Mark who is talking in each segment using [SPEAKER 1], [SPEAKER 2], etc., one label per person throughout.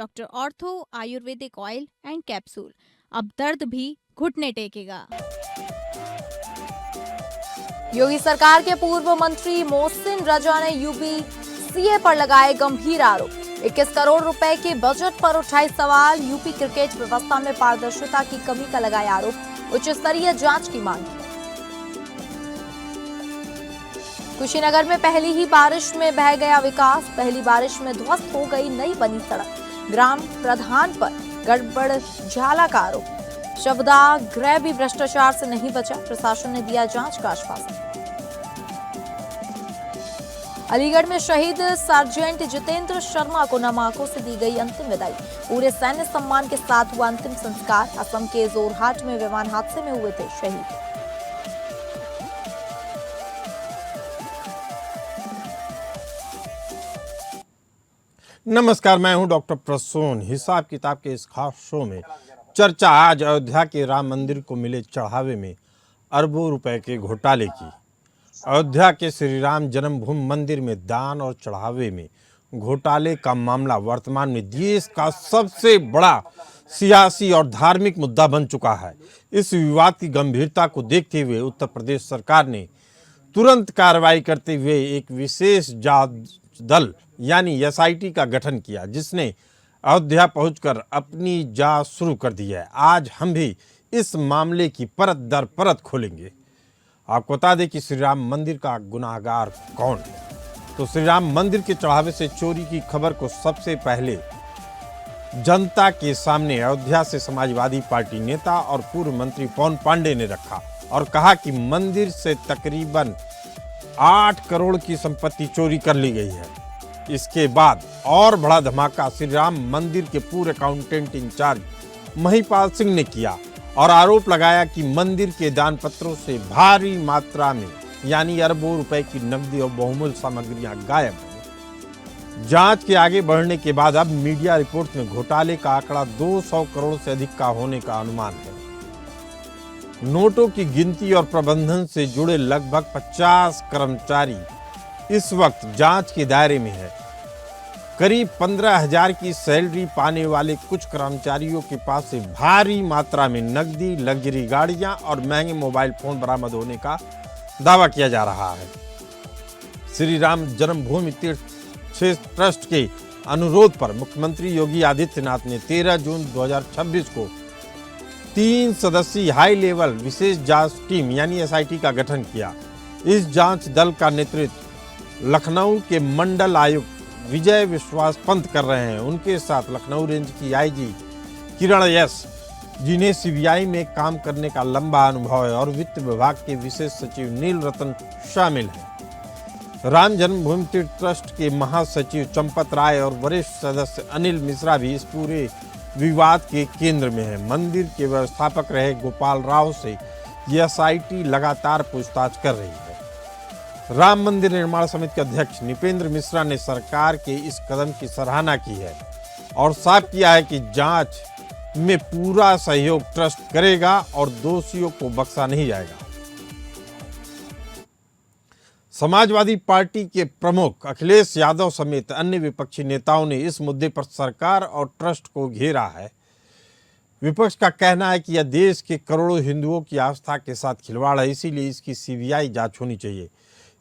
[SPEAKER 1] Doctor ortho Ayurvedic oil and capsule. अब दर्द भी घुटने टेकेगा।
[SPEAKER 2] योगी सरकार के पूर्व मंत्री मोहसिन रजा ने यूपी सीए पर लगाए गंभीर आरोप। 21 करोड़ रुपए के बजट पर उठाए सवाल। यूपी क्रिकेट व्यवस्था में पारदर्शिता की कमी का लगाए आरोप। उच्च स्तरीय जांच की मांग। कुशीनगर में पहली ही बारिश में बह गया विकास। पहली बारिश में ध्वस्त हो गई नई बनी सड़क। ग्राम प्रधान पर गड़बड़झाला का आरोप। शवदा गृह भी भ्रष्टाचार से नहीं बचा। प्रशासन ने दिया जांच का आश्वासन। अलीगढ़ में शहीद सार्जेंट जितेंद्र शर्मा को नम आंखों से दी गई अंतिम विदाई। पूरे सैन्य सम्मान के साथ हुआ अंतिम संस्कार। असम के जोरहाट में विमान हादसे में हुए थे शहीद।
[SPEAKER 3] नमस्कार, मैं हूं डॉक्टर प्रसून। हिसाब किताब के इस खास शो में चर्चा आज अयोध्या के राम मंदिर को मिले चढ़ावे में अरबों रुपए के घोटाले की। अयोध्या के श्री राम जन्मभूमि मंदिर में दान और चढ़ावे में घोटाले का मामला वर्तमान में देश का सबसे बड़ा सियासी और धार्मिक मुद्दा बन चुका है। इस विवाद की गंभीरता को देखते हुए उत्तर प्रदेश सरकार ने तुरंत कार्रवाई करते हुए एक विशेष जांच दल यानी एसआईटी का गठन किया, जिसने अयोध्या पहुंचकर अपनी जांच शुरू कर दी है। आज हम भी इस मामले की परत दर परत खोलेंगे। आपको बता दें कि श्री राम मंदिर का गुनाहगार कौन है। तो श्री राम मंदिर के चढ़ावे से चोरी की खबर को सबसे पहले जनता के सामने अयोध्या से समाजवादी पार्टी नेता और पूर्व मंत्री पवन पांडे ने रखा और कहा कि मंदिर से तकरीबन 8 करोड़ की संपत्ति चोरी कर ली गई है। इसके बाद और बड़ा धमाका श्री राम मंदिर के पूर्व अकाउंटेंट इंचार्ज महिपाल सिंह ने किया और आरोप लगाया कि मंदिर के दान पत्रों से भारी मात्रा में यानी अरबों रुपए की नकदी और बहुमूल्य सामग्रियां गायब हुई। जांच के आगे बढ़ने के बाद अब मीडिया रिपोर्ट में घोटाले का आंकड़ा 200 करोड़ से अधिक का होने का अनुमान है। नोटों की गिनती और प्रबंधन से जुड़े लगभग 50 कर्मचारी इस वक्त जांच के दायरे में है। करीब 15,000 की सैलरी पाने वाले कुछ कर्मचारियों के पास से भारी मात्रा में नकदी, लग्जरी गाड़ियां और महंगे मोबाइल फोन बरामद होने का दावा किया जा रहा है। श्री राम जन्मभूमि तीर्थ क्षेत्र ट्रस्ट के अनुरोध पर मुख्यमंत्री योगी आदित्यनाथ ने 13 जून 2026 को 3 सदस्यीय हाई लेवल विशेष जांच टीम यानी एसआईटी का गठन किया। इस जांच दल का नेतृत्व लखनऊ के मंडल आयुक्त विजय विश्वास पंत कर रहे हैं। उनके साथ लखनऊ रेंज की आईजी किरण एस, जिन्हें सीबीआई में काम करने का लंबा अनुभव है, और वित्त विभाग के विशेष सचिव नील रतन शामिल हैं। राम जन्मभूमि तीर्थ ट्रस्ट के महासचिव चंपत राय और वरिष्ठ सदस्य अनिल मिश्रा भी इस पूरे विवाद के केंद्र में है। मंदिर के व्यवस्थापक रहे गोपाल राव से एसआईटी लगातार पूछताछ कर रही है। राम मंदिर निर्माण समिति के अध्यक्ष निपेंद्र मिश्रा ने सरकार के इस कदम की सराहना की है और साफ किया है कि जांच में पूरा सहयोग ट्रस्ट करेगा और दोषियों को बख्शा नहीं जाएगा। समाजवादी पार्टी के प्रमुख अखिलेश यादव समेत अन्य विपक्षी नेताओं ने इस मुद्दे पर सरकार और ट्रस्ट को घेरा है। विपक्ष का कहना है कि यह देश के करोड़ों हिंदुओं की आस्था के साथ खिलवाड़ है, इसीलिए इसकी सीबीआई जांच होनी चाहिए।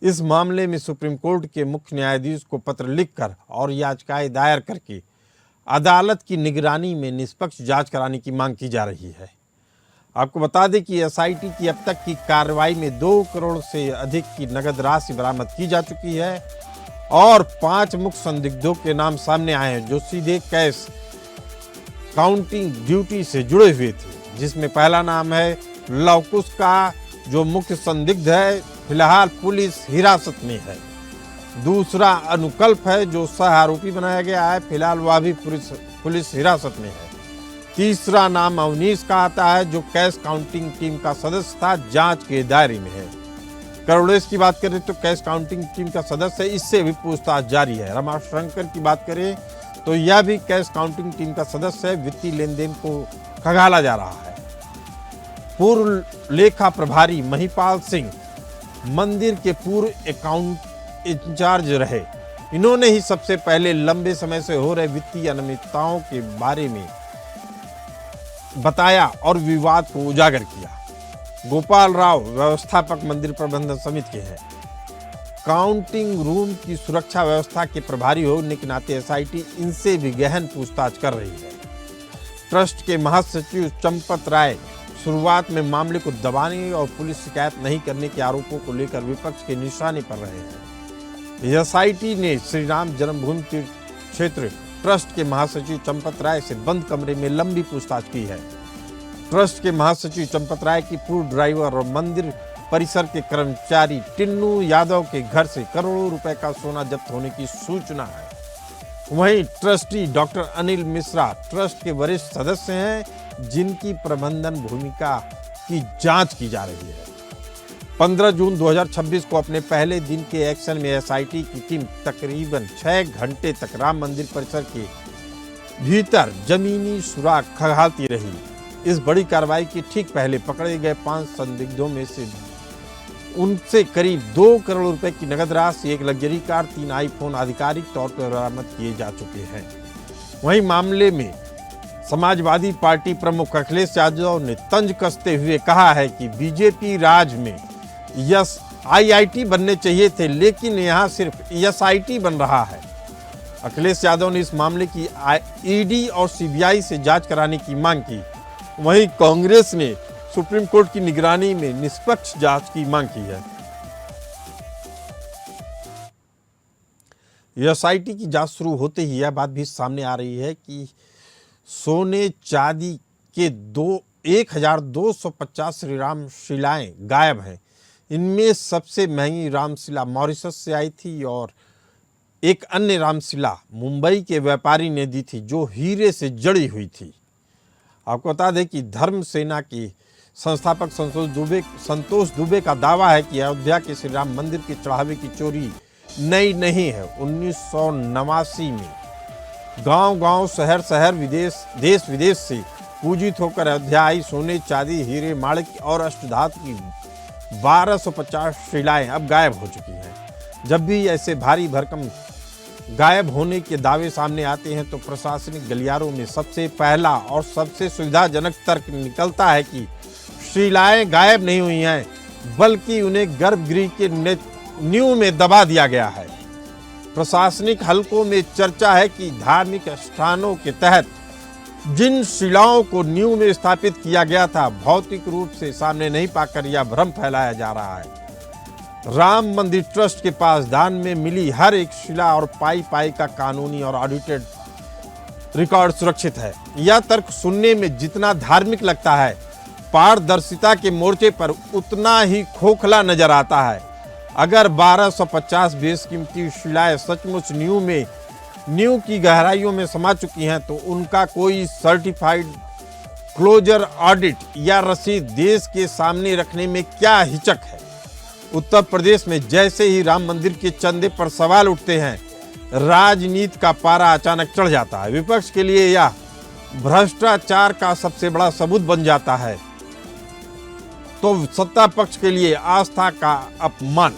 [SPEAKER 3] इस मामले में सुप्रीम कोर्ट के मुख्य न्यायाधीश को पत्र लिखकर और याचिकाएं दायर करके अदालत की निगरानी में निष्पक्ष जांच कराने की मांग की जा रही है। आपको बता दें कि एसआईटी की अब तक की कार्रवाई में 2 करोड़ से अधिक की नगद राशि बरामद की जा चुकी है और 5 मुख्य संदिग्धों के नाम सामने आए हैं, जो सीधे कैश काउंटिंग ड्यूटी से जुड़े हुए थे। जिसमें पहला नाम है लवकुश का, जो मुख्य संदिग्ध है, फिलहाल पुलिस हिरासत में है। दूसरा अनुकल्प है, जो सह आरोपी बनाया गया है, फिलहाल वह भी पुलिस हिरासत में है। तीसरा नाम अवनीश का आता है, जो कैश काउंटिंग टीम का सदस्य था, जांच के दायरे में है। करोड़ेश की बात करें तो कैश काउंटिंग टीम का सदस्य है, इससे भी पूछताछ जारी है। रमाशंकर की बात करें तो यह भी कैश काउंटिंग टीम का सदस्य है। वित्तीय लेन देन को खंगाला जा रहा है। पूर्व लेखा प्रभारी महिपाल सिंह मंदिर के पूर्व अकाउंट इंचार्ज रहे। इन्होंने ही सबसे पहले लंबे समय से हो रहे वित्तीय अनियमितताओं के बारे में बताया और विवाद को उजागर किया। गोपाल राव व्यवस्थापक मंदिर प्रबंधन समिति के हैं। काउंटिंग रूम की सुरक्षा व्यवस्था के प्रभारी होने के नाते एसआईटी इनसे भी गहन पूछताछ कर रही है। ट्रस्ट के महासचिव चंपत राय शुरुआत में मामले को दबाने और पुलिस शिकायत नहीं करने के आरोपों को लेकर विपक्ष के निशाने पर रहे हैं। एसआईटी ने श्री राम जन्मभूमि तीर्थ क्षेत्र ट्रस्ट के महासचिव चंपत राय से बंद कमरे में लंबी पूछताछ की है। ट्रस्ट के महासचिव चंपत राय की पूर्व ड्राइवर और मंदिर परिसर के कर्मचारी टिन्नू यादव के घर से करोड़ों रुपए का सोना जब्त होने की सूचना है। वहीं trustee doctor Anil Mishra trust के वरिष्ठ सदस्य हैं, जिनकी प्रबंधन भूमिका की जांच की जा रही है। 15 जून 2026 को अपने पहले दिन के एक्शन में एसआईटी की टीम तकरीबन 6 घंटे तक राम मंदिर परिसर के भीतर जमीनी सुराग खंगालती रही। इस बड़ी कार्रवाई के ठीक पहले पकड़े गए 5 संदिग्धों में से उनसे करीब 2 करोड़ रुपए की नगद राशि, 1 लग्जरी कार, 3 आईफोन आधिकारिक तौर पर बरामद किए जा चुके हैं। वहीं मामले में समाजवादी पार्टी प्रमुख अखिलेश यादव ने तंज कसते हुए कहा है कि बीजेपी राज में आईआईटी बनने चाहिए थे, लेकिन यहाँ सिर्फ एसआईटी बन रहा है। अखिलेश यादव ने इस मामले की ईडी और सीबीआई से जांच कराने की मांग की। वहीं कांग्रेस ने सुप्रीम कोर्ट की निगरानी में निष्पक्ष जांच की मांग की है। एसआईटी की जांच शुरू होते ही यह बात भी सामने आ रही है कि सोने चांदी के 1250 श्री राम शिलाएं गायब हैं। इनमें सबसे महंगी रामशिला मॉरिशस से आई थी और एक अन्य रामशिला मुंबई के व्यापारी ने दी थी, जो हीरे से जड़ी हुई थी। आपको बता दें कि धर्म सेना के संस्थापक संतोष दुबे का दावा है कि अयोध्या के श्री राम मंदिर के चढ़ावे की चोरी नई नहीं है। 1989 में गांव-गांव, शहर-शहर, देश विदेश से पूजित होकर अयोध्या आई सोने, चांदी, हीरे, माणिक और अष्टधातु की 1250 शिलाएं अब गायब हो चुकी हैं। जब भी ऐसे भारी भरकम गायब होने के दावे सामने आते हैं तो प्रशासनिक गलियारों में सबसे पहला और सबसे सुविधाजनक तर्क निकलता है कि शिलाएं गायब नहीं हुई हैं, बल्कि उन्हें गर्भगृह के नींव में दबा दिया गया है। प्रशासनिक हलकों में चर्चा है कि धार्मिक स्थानों के तहत जिन शिलाओं को नींव में स्थापित किया गया था, भौतिक रूप से सामने नहीं पाकर यह भ्रम फैलाया जा रहा है। राम मंदिर ट्रस्ट के पास दान में मिली हर एक शिला और पाई का कानूनी और ऑडिटेड रिकॉर्ड सुरक्षित है। यह तर्क सुनने में जितना धार्मिक लगता है, पारदर्शिता के मोर्चे पर उतना ही खोखला नजर आता है। अगर 1250 बेशकीमती शिलाएं सचमुच नींव की गहराइयों में समा चुकी हैं, तो उनका कोई सर्टिफाइड क्लोजर ऑडिट या रसीद देश के सामने रखने में क्या हिचक है। उत्तर प्रदेश में जैसे ही राम मंदिर के चंदे पर सवाल उठते हैं, राजनीति का पारा अचानक चढ़ जाता है। विपक्ष के लिए यह भ्रष्टाचार का सबसे बड़ा सबूत बन जाता है, तो सत्ता पक्ष के लिए आस्था का अपमान।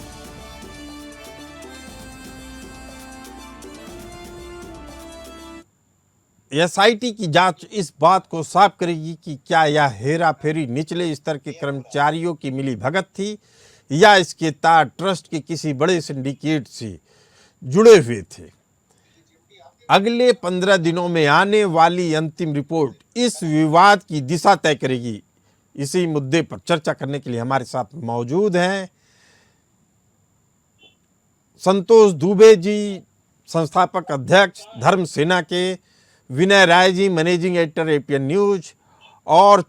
[SPEAKER 3] एसआईटी की जांच इस बात को साफ करेगी कि क्या यह हेरा फेरी निचले स्तर के कर्मचारियों की मिली भगत थी या इसके तार ट्रस्ट के किसी बड़े सिंडिकेट से जुड़े हुए थे। अगले 15 दिनों में आने वाली अंतिम रिपोर्ट इस विवाद की दिशा तय करेगी। इसी मुद्दे पर चर्चा करने के लिए हमारे साथ मौजूद हैं संतोष दुबे जी, संस्थापक अध्यक्ष धर्म सेना के, विनय Rai ji, managing editor APN news, और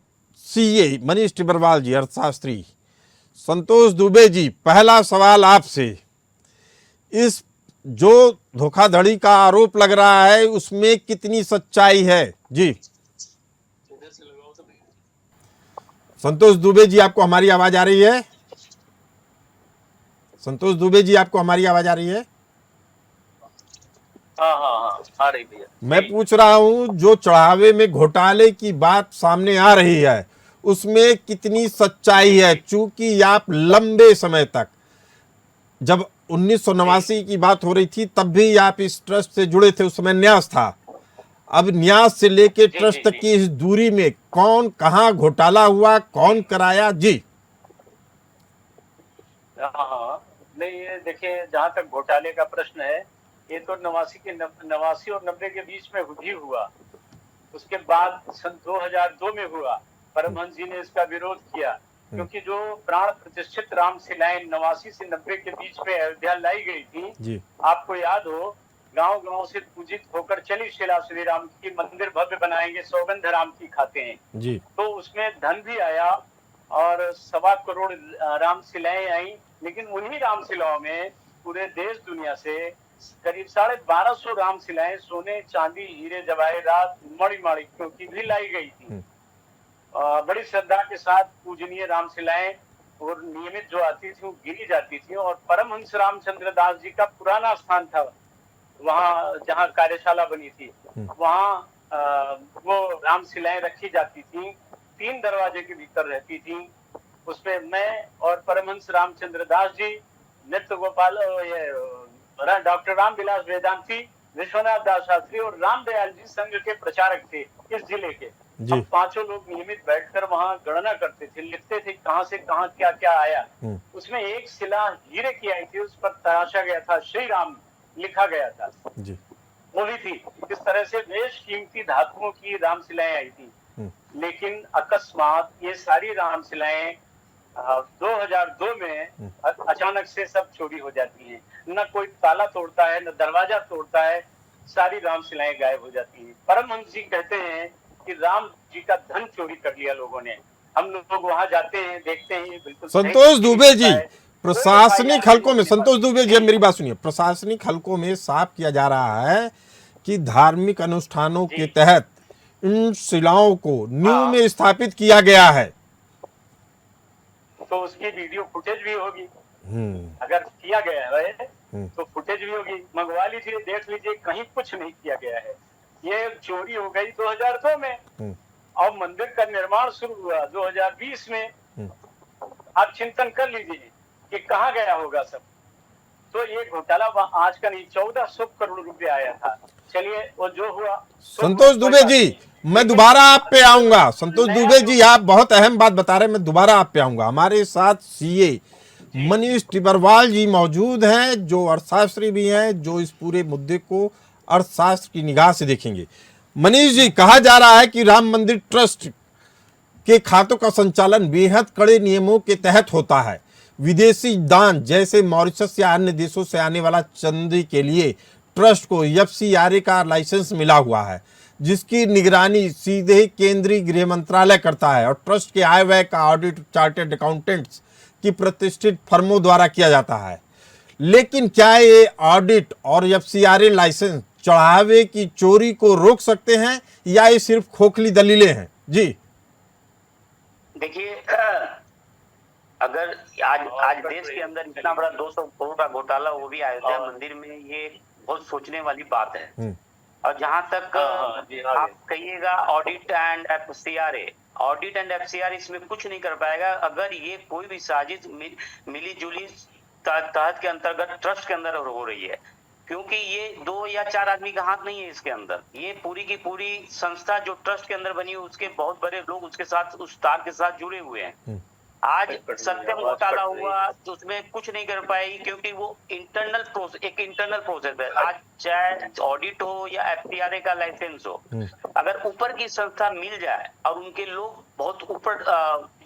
[SPEAKER 3] सीए मनीष टिब्बरवाल जी, अर्थशास्त्री। संतोष दुबे जी, पहला सवाल आपसे, इस जो धोखाधड़ी का आरोप लग रहा है उसमें कितनी सच्चाई है? जी संतोष दुबे जी, आपको हमारी आवाज आ रही है? संतोष दुबे जी, आपको हमारी आवाज आ रही है?
[SPEAKER 4] हाँ आ रही भैया।
[SPEAKER 3] मैं पूछ रहा हूं, जो चढ़ावे में घोटाले की बात सामने आ रही है उसमें कितनी सच्चाई है? चूंकि आप लंबे समय तक, जब 1989 की बात हो रही थी, तब भी आप इस ट्रस्ट से जुड़े थे, उस समय न्यास था। अब न्यास से लेके
[SPEAKER 4] जी,
[SPEAKER 3] ट्रस्ट
[SPEAKER 4] जी,
[SPEAKER 3] तक
[SPEAKER 4] जी।
[SPEAKER 3] की इस दूरी में कौन कहाँ घोटाला हुआ, कौन कराया? जी
[SPEAKER 4] हाँ हाँ, नहीं ये देखिए, जहाँ तक घोटाले का प्रश्न है, ये तो 89 और 90 के बीच में भी हुआ। उसके बाद सन 2002 में हुआ। परमहंस जी ने इसका विरोध किया, क्योंकि जो प्राण प्रतिष्ठित रामशिलाएं 89 से 90 के बीच में अयोध्या लाई गई थी,
[SPEAKER 3] जी
[SPEAKER 4] आपको याद हो, गांव गांव से पूजित होकर चली शिला श्री राम की, मंदिर भव्य बनाएंगे, सौगंध राम की खाते हैं।
[SPEAKER 3] जी
[SPEAKER 4] तो उसमें धन भी आया और 1.25 करोड़ रामशिलाएं आई, लेकिन उन्हीं रामशिलाओं में पूरे देश दुनिया से करीब 1250 रामशिलाएं सोने, चांदी, हीरे, जवाहरात, मणिमाणिक्यों की भी लाई गई थी। बड़ी श्रद्धा के साथ पूजनीय रामशिलाएं और नियमित जो आती थी वो गिरी जाती थी। और परमहंस रामचंद्र दास जी का पुराना स्थान था, वहाँ जहाँ कार्यशाला बनी थी, वहाँ वो रामशिलाएं रखी जाती थी। 3 दरवाजे के भीतर रहती थी। उसमें मैं और परमहंस रामचंद्र दास जी, नित्य गोपाल, डॉक्टर रामविलास वेदांती, विश्वनाथ दास शास्त्री और रामदयाल जी संघ के प्रचारक थे इस जिले के। हम 5 लोग नियमित बैठकर वहाँ गणना करते थे, लिखते थे कहाँ से कहाँ क्या क्या आया। उसमें एक शिला हीरे की आई थी, उस पर तराशा गया था श्री राम लिखा गया था,
[SPEAKER 3] जी
[SPEAKER 4] वो भी थी। इस तरह से बेश कीमती धातुओं की रामशिलाएं आई थी। लेकिन अकस्मात ये सारी रामशिलाएं 2002 में अचानक से सब चोरी हो जाती हैं। न कोई ताला तोड़ता है, न दरवाजा तोड़ता है, सारी रामशिलाएं गायब हो जाती हैं। परमहंस जी कहते हैं कि राम जी का धन चोरी कर लिया लोगों ने। हम लोग वहां जाते हैं, देखते हैं, ये बिल्कुल
[SPEAKER 3] संतोष दुबे जी,
[SPEAKER 4] है।
[SPEAKER 3] प्रशासनिक हलकों में, संतोष दुबे जी अब मेरी बात सुनिए, प्रशासनिक हलकों में साफ किया जा रहा है कि धार्मिक अनुष्ठानों के तहत इन शिलाओं को नींव में स्थापित किया गया है।
[SPEAKER 4] तो उसकी वीडियो फुटेज भी होगी, अगर किया गया है तो फुटेज भी होगी, मंगवा लीजिए, देख लीजिए, कहीं कुछ नहीं किया गया है। ये चोरी हो गई 2002 में और मंदिर का निर्माण शुरू हुआ 2020 में। आप चिंतन कर लीजिए कि कहाँ गया होगा सब। तो ये घोटाला आज का नहीं, 1400 करोड़ रुपए आया था। चलिए वो जो हुआ।
[SPEAKER 3] संतोष दुबे जी, मैं दोबारा आप पे आऊंगा। संतोष दुबे जी, आप बहुत अहम बात बता रहे हैं, मैं दोबारा आप पे आऊंगा। हमारे साथ सीए मनीष टिबरवाल जी मौजूद हैं, जो अर्थशास्त्री भी हैं, जो इस पूरे मुद्दे को अर्थशास्त्र की निगाह से देखेंगे। मनीष जी, कहा जा रहा है कि राम मंदिर ट्रस्ट के खातों का संचालन बेहद कड़े नियमों के तहत होता है। विदेशी दान जैसे मॉरिशस या अन्य देशों से आने वाला चंदे के लिए ट्रस्ट को एफसीआरए का लाइसेंस मिला हुआ है, जिसकी निगरानी सीधे केंद्रीय गृह मंत्रालय करता है, और ट्रस्ट के आय व्यय का ऑडिट चार्टर्ड अकाउंटेंट्स की प्रतिष्ठित फर्मों द्वारा किया जाता है। लेकिन क्या ये ऑडिट और एफसीआरए लाइसेंस चढ़ावे की चोरी को रोक सकते हैं, या ये सिर्फ खोखली दलीलें हैं? जी
[SPEAKER 5] देखिए, अगर आज देश के अंदर इतना बड़ा 200 करोड़ का घोटाला, वो भी अयोध्या मंदिर में, ये बहुत सोचने वाली बात है। और जहां तक आप कहिएगा ऑडिट एंड एफसीआरए इसमें कुछ नहीं कर पाएगा अगर ये कोई भी साजिश मिली जुली तहत के अंतर्गत ट्रस्ट के अंदर हो रही है, क्योंकि ये 2 या 4 आदमी का हाथ नहीं है इसके अंदर। ये पूरी की पूरी संस्था जो ट्रस्ट के अंदर बनी है, उसके बहुत बड़े लोग उसके साथ, उस तार के साथ जुड़े हुए हैं। आज सत्यम घोटाला हुआ तो उसमें कुछ नहीं कर पाएगी, क्योंकि वो एक इंटरनल प्रोसेस है। आज चाहे ऑडिट हो या एफसीआरए का लाइसेंस हो, अगर ऊपर की संस्था मिल जाए और उनके लोग बहुत ऊपर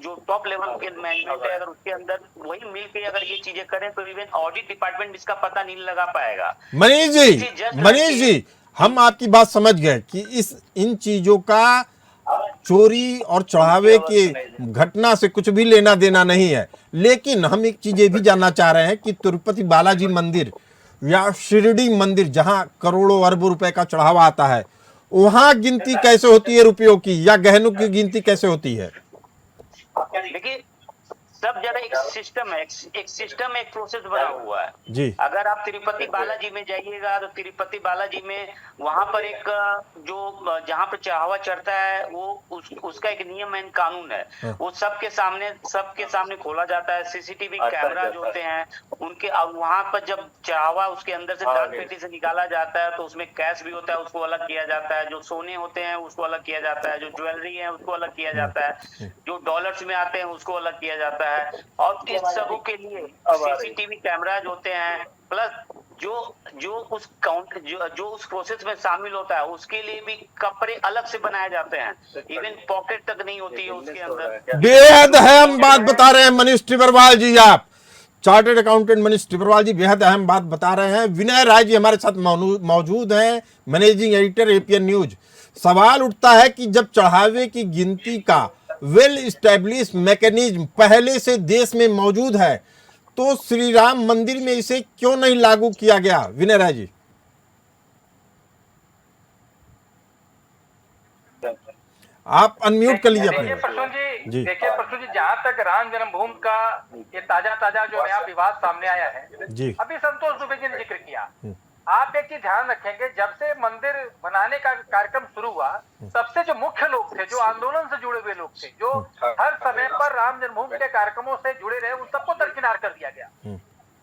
[SPEAKER 5] जो टॉप लेवल के मैनेजमेंट है, अगर उसके अंदर वही मिल के अगर ये चीजें करें, तो इवन ऑडिट डिपार्टमेंट इसका पता नहीं लगा पाएगा।
[SPEAKER 3] मनीष जी, हम आपकी बात समझ गए कि इन चीजों का चोरी और चढ़ावे की घटना से कुछ भी लेना देना नहीं है। लेकिन हम एक चीज ये भी जानना चाह रहे हैं कि तिरुपति बालाजी मंदिर या शिरडी मंदिर, जहां करोड़ों अरबों रुपए का चढ़ावा आता है, वहां गिनती कैसे होती है रुपयों की, या गहनों की गिनती कैसे होती है?
[SPEAKER 5] देखिए, सब जगह एक सिस्टम है, एक सिस्टम, एक प्रोसेस बना हुआ है
[SPEAKER 3] जी।
[SPEAKER 5] अगर आप तिरुपति बालाजी में जाइएगा तो तिरुपति बालाजी में वहां पर एक जो जहां पर चढ़ावा चढ़ता है वो उसका एक नियम एंड कानून है। वो सबके सामने खोला जाता है। सीसीटीवी कैमरा जो होते हैं उनके, अब वहां पर जब चढ़ावा उसके अंदर से दान पेटी से निकाला जाता है तो उसमें कैश भी होता है, उसको अलग किया जाता है। जो सोने होते हैं उसको अलग किया जाता है, जो ज्वेलरी है उसको अलग किया जाता है, जो डॉलर्स में आते हैं उसको अलग किया जाता है। और इस सबों के लिए सीसीटीवी कैमराज होते हैं, प्लस जो उस काउंट जो उस प्रोसेस में शामिल होता है उसके लिए भी कपड़े अलग से बनाए जाते हैं। इवन पॉकेट तक नहीं होती है उसके अंदर।
[SPEAKER 3] बेहद अहम बात बता रहे हैं मनीष टिब्बरवाल जी, आप चार्टर्ड अकाउंटेंट मनीष टिब्बरवाल जी बेहद अहम बात बता रहे हैं। विनय राय जी हमारे साथ मौजूद हैं, मैनेजिंग एडिटर एपीएन न्यूज। सवाल उठता है कि जब चढ़ावे की गिनती का वेल इस्टेब्लिश मैकेनिज्म पहले से देश में मौजूद है तो श्री राम मंदिर में इसे क्यों नहीं लागू किया गया? विनय राय जी, आप अनम्यूट कर लीजिए अपने। जी।
[SPEAKER 6] देखिए प्रसून जी, जहाँ तक राम जन्मभूमि का ये ताजा जो नया विवाद सामने आया है,
[SPEAKER 3] जी।
[SPEAKER 6] अभी संतोष दुबे जी ने जिक्र किया। आप एक चीज ध्यान रखेंगे, जब से मंदिर बनाने का कार्यक्रम शुरू हुआ, सबसे जो मुख्य लोग थे, जो आंदोलन से जुड़े हुए लोग थे, जो हर समय पर राम जन्मभूमि के कार्यक्रमों से जुड़े रहे, उन सबको दरकिनार कर दिया गया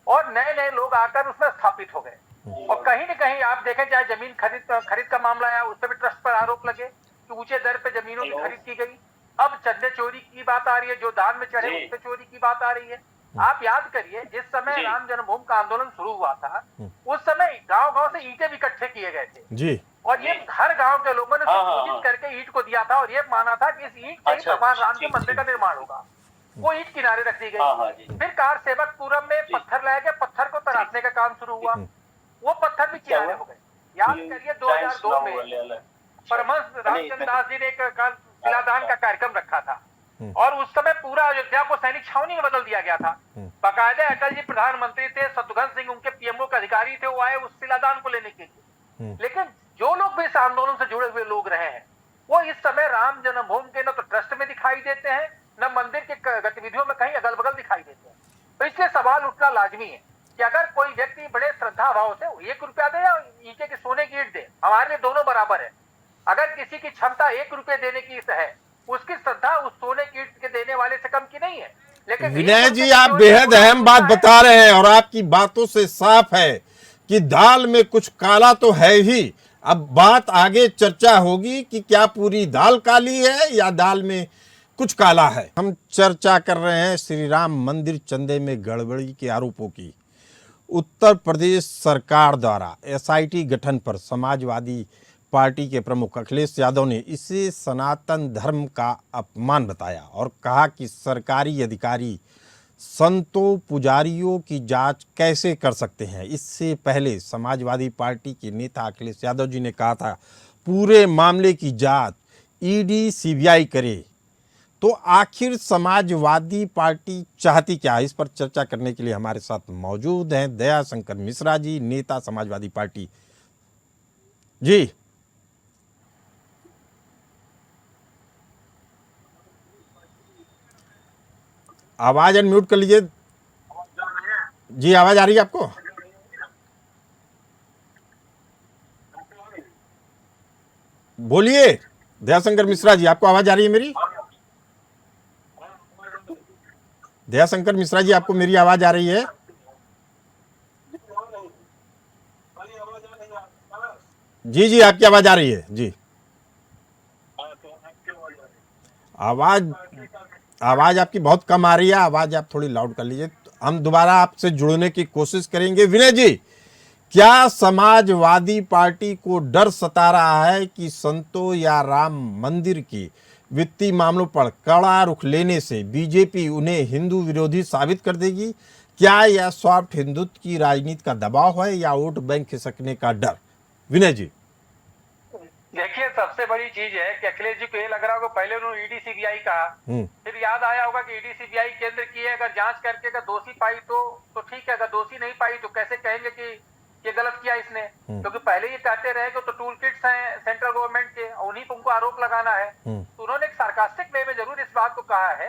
[SPEAKER 6] और नए लोग आकर उसमें स्थापित हो गए। और कहीं न कहीं आप देखें, चाहे जमीन खरीद का मामला आया, उस पर भी ट्रस्ट पर आरोप लगे कि ऊंचे दर पे जमीनों की खरीद की गई। अब चंदे चोरी की बात आ रही है, जो दान में चढ़े उस पे चोरी की बात आ रही है। आप याद करिए, जिस समय राम जन्मभूमि का आंदोलन शुरू हुआ था, उस समय गांव से ईंटें भी इकट्ठे किए गए थे जी। और ये हर गांव के लोगों ने पूजित करके ईंट को दिया था और ये माना था कि इस ईंट से ही भगवान राम के मंदिर का निर्माण होगा। वो ईंट किनारे रख दी गई। फिर कार सेवकपुरम में पत्थर लाया गया, पत्थर को तराशने का काम शुरू हुआ, वो पत्थर भी किनारे हो गए। याद करिए 2002 में परमहंस रामचंद्र दास जी ने एक शिलादान का कार्यक्रम रखा था और उस समय पूरा अयोध्या को सैनिक छावनी में बदल दिया गया था। बाकायदा अटल जी प्रधानमंत्री थे, शत्रुघ्न सिंह उनके पीएमओ के अधिकारी थे, वो आए उस शिलादान को लेने के लिए। लेकिन जो लोग भी इस आंदोलन से जुड़े हुए लोग रहे हैं, वो इस समय राम जन्मभूमि के न तो ट्रस्ट में दिखाई देते हैं, न मंदिर के गतिविधियों में कहीं अगल बगल दिखाई देते हैं। तो इसलिए सवाल उठना लाजमी है कि अगर कोई व्यक्ति बड़े श्रद्धा भाव से 1 रुपया दे या ईंटे की सोने की ईंट दे, हमारे लिए दोनों बराबर है। अगर किसी की क्षमता 1 रुपये देने की है, उसकी श्रद्धा उस सोने की ईंट के देने वाले से कम की नहीं है। लेकिन
[SPEAKER 3] विनय जी, आप बेहद अहम बात बता रहे हैं और आपकी बातों से साफ है कि दाल में कुछ काला तो है ही। अब बात आगे चर्चा होगी कि क्या पूरी दाल काली है या दाल में कुछ काला है। हम चर्चा कर रहे हैं श्री राम मंदिर चंदे में गड़बड़ी के आरोपों की। उत्तर प्रदेश सरकार द्वारा एसआईटी गठन पर समाजवादी पार्टी के प्रमुख अखिलेश यादव ने इसे सनातन धर्म का अपमान बताया और कहा कि सरकारी अधिकारी संतों पुजारियों की जांच कैसे कर सकते हैं। इससे पहले समाजवादी पार्टी के नेता अखिलेश यादव जी ने कहा था पूरे मामले की जांच ईडी सीबीआई करे। तो आखिर समाजवादी पार्टी चाहती क्या? इस पर चर्चा करने के लिए हमारे साथ मौजूद हैं दयाशंकर मिश्रा जी, नेता समाजवादी पार्टी। जी, आवाज अनम्यूट कर लीजिए। जी, आवाज आ रही है आपको? बोलिए दयाशंकर मिश्रा जी, आपको आवाज आ रही है मेरी? दयाशंकर मिश्रा जी, आपको मेरी आवाज आ रही है? जी जी, आपकी आवाज आ रही है जी। आवाज आपकी बहुत कम आ रही है, आवाज आप थोड़ी लाउड कर लीजिए। हम दोबारा आपसे जुड़ने की कोशिश करेंगे। विनय जी, क्या समाजवादी पार्टी को डर सता रहा है कि संतों या राम मंदिर की वित्तीय मामलों पर कड़ा रुख लेने से बीजेपी उन्हें हिंदू विरोधी साबित कर देगी? क्या यह सॉफ्ट हिंदुत्व की राजनीति का दबाव है या वोट बैंक खिसकने का डर? विनय जी,
[SPEAKER 6] देखिए सबसे बड़ी चीज है कि अखिलेश जी को ये लग रहा होगा, पहले उन्होंने ईडी सीबीआई कहा, फिर याद आया होगा कि ईडी सीबीआई केंद्र की है, अगर जांच करके अगर दोषी पाई तो ठीक है, अगर दोषी नहीं पाई तो कैसे कहेंगे कि ये गलत किया इसने? क्योंकि पहले ये कहते रहे कि तो टूल किट्स हैं सेंट्रल गवर्नमेंट के, उन्हीं को उनको आरोप लगाना है। तो उन्होंने एक सार्कास्टिक वे में जरूर इस बात को कहा है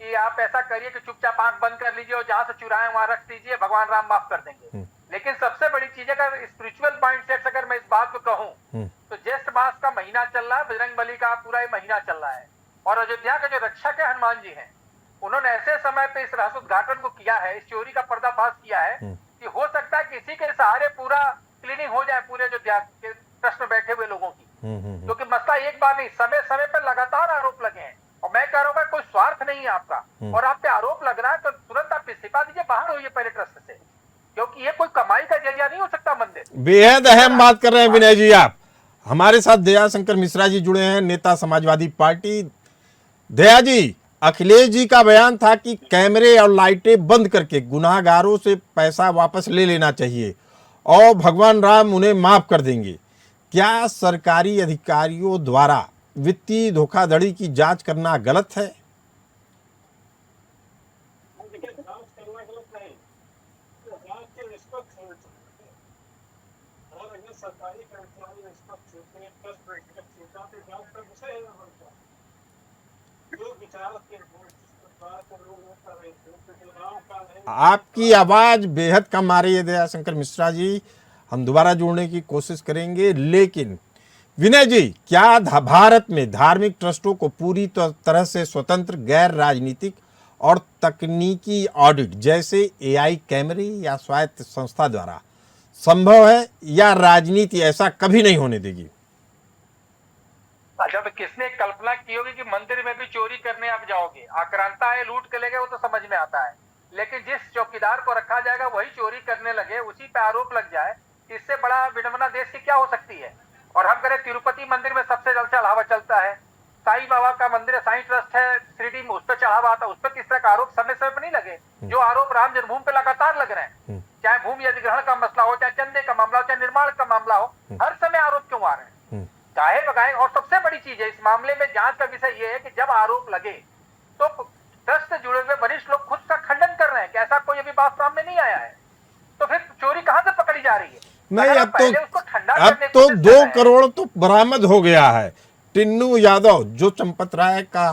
[SPEAKER 6] कि आप ऐसा करिए कि चुपचाप आंख बंद कर लीजिए और जहां से चुराए वहां रख दीजिए, भगवान राम माफ कर देंगे। लेकिन सबसे बड़ी चीज अगर स्पिरिचुअल पॉइंट से अगर मैं इस बात को कहूं तो ज्येष्ठ मास का महीना चल रहा है, बजरंग बली का पूरा ये महीना चल रहा है, और अयोध्या के जो रक्षक है हनुमान जी हैं, उन्होंने ऐसे समय पे इस रहस्य उद्घाटन को किया है, इस चोरी का पर्दाफाश किया है कि हो सकता है किसी के सहारे पूरा क्लीनिंग हो जाए पूरे अयोध्या के ट्रस्ट में बैठे हुए लोगों की। क्योंकि मसला एक बार नहीं, समय समय पर लगातार आरोप लगे हैं, और मैं कह रहा हूँ कोई स्वार्थ नहीं है आपका, और आप पे आरोप लग रहा है तो तुरंत आप इस्तीफा दीजिए, बाहर होइए पहले ट्रस्ट से, क्योंकि ये कोई कमाई का जरिया नहीं हो सकता मंदिर।
[SPEAKER 3] बेहद अहम बात कर रहे हैं विनय जी। आप हमारे साथ दयाशंकर मिश्रा जी जुड़े हैं, नेता समाजवादी पार्टी। दया जी, अखिलेश जी का बयान था कि कैमरे और लाइटें बंद करके गुनाहगारों से पैसा वापस ले लेना चाहिए और भगवान राम उन्हें माफ कर देंगे। क्या सरकारी अधिकारियों द्वारा वित्तीय धोखाधड़ी की जांच करना गलत है?
[SPEAKER 7] देखिए, जांच करना गलत नहीं, तो जांच के निष्पक्ष होने चाहिए, और अगर सरकारी कर्मचारी निष्पक्ष होते हैं, ट्रस्ट निष्पक्ष होता है, तो जांच का विषय है ना बनता। जो विचारक के रिपोर्ट जिस प्रकार से लोग कर रहे थे, तो राम का नहीं।
[SPEAKER 3] आपकी आवाज बेहद कम आ रही है दयाशंकर मिश्रा जी, हम दोबारा जोड़ने की कोशिश करेंगे। लेकिन विनय जी, क्या भारत में धार्मिक ट्रस्टों को पूरी तरह से स्वतंत्र, गैर राजनीतिक और तकनीकी ऑडिट जैसे एआई कैमरे या स्वायत्त संस्था द्वारा संभव है, या राजनीति ऐसा कभी नहीं होने देगी?
[SPEAKER 6] जब किसने कल्पना की होगी कि मंदिर में भी चोरी करने आप जाओगे, आक्रांता है लूट के ले गए, वो तो समझ में आता है, लेकिन जिस चौकीदार को रखा जाएगा वही चोरी करने लगे, उसी पे आरोप लग जाए, इससे बड़ा विडंबना देश की क्या हो सकती है। और हम करें तिरुपति मंदिर में सबसे ज्यादा चढ़ावा चलता है, साईं बाबा का मंदिर है, साईं ट्रस्ट है 3D में, उस पर चढ़ावा आता है, उस पर किस तरह का आरोप समय समय पर नहीं लगे? जो आरोप राम जन्मभूमि पे लगातार लग रहे हैं, चाहे भूमि अधिग्रहण का मसला हो, चाहे चंदे का मामला हो, चाहे निर्माण का मामला हो, हर समय आरोप क्यों आ रहे हैं? चाहे बगाए। और सबसे बड़ी चीज है इस मामले में, जांच का विषय ये है कि जब आरोप लगे तो ट्रस्ट से जुड़े हुए वरिष्ठ लोग खुद का खंडन कर रहे हैं कि ऐसा कोई अभी बात सामने नहीं आया है, तो फिर चोरी कहां से पकड़ी जा रही है?
[SPEAKER 3] नहीं, अब तो 2 करोड़ तो बरामद हो गया है। टिन्नू यादव, जो चंपत राय का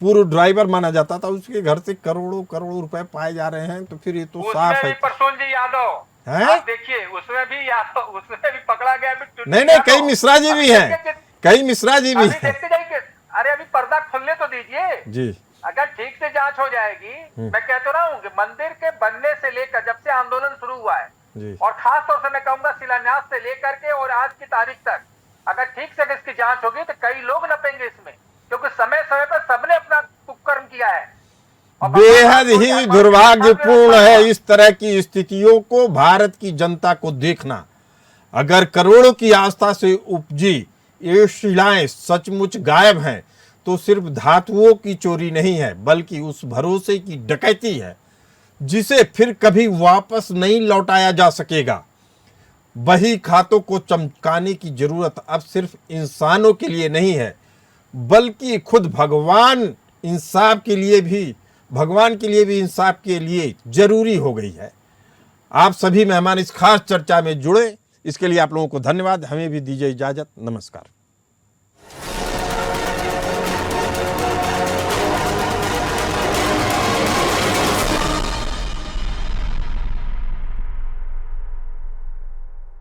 [SPEAKER 3] पूर्व ड्राइवर माना जाता था, उसके घर से करोड़ों करोड़ रुपए पाए जा रहे हैं, तो फिर ये तो साफ है।
[SPEAKER 6] प्रसून जी यादव
[SPEAKER 3] है,
[SPEAKER 6] देखिए उसमें भी पकड़ा गया।
[SPEAKER 3] नहीं, कई मिश्रा जी भी हैं, कई मिश्रा जी भी हैं।
[SPEAKER 6] देखते जाइए, अरे अभी पर्दा खुलने तो दीजिए
[SPEAKER 3] जी।
[SPEAKER 6] अगर ठीक से जांच हो जाएगी, मैं कह तो रहा हूँ कि मंदिर के बनने से लेकर जब से आंदोलन शुरू हुआ है
[SPEAKER 3] जी,
[SPEAKER 6] और खास तौर से मैं कहूंगा शिलान्यास से लेकर के और आज की तारीख तक, अगर ठीक से इसकी जांच होगी तो कई लोग नपेंगे इसमें, क्योंकि समय समय पर सबने अपना कुकर्म किया है।
[SPEAKER 3] बेहद ही दुर्भाग्यपूर्ण है इस तरह की स्थितियों को भारत की जनता को देखना। अगर करोड़ों की आस्था से उपजी ये शिलाएं सचमुच गायब हैं, तो सिर्फ धातुओं की चोरी नहीं है, बल्कि उस भरोसे की डकैती है जिसे फिर कभी वापस नहीं लौटाया जा सकेगा। बही खातों को चमकाने की जरूरत अब सिर्फ इंसानों के लिए नहीं है, बल्कि खुद भगवान के लिए भी इंसाफ के लिए जरूरी हो गई है। आप सभी मेहमान इस खास चर्चा में जुड़े, इसके लिए आप लोगों को धन्यवाद। हमें भी दीजिए इजाजत। नमस्कार।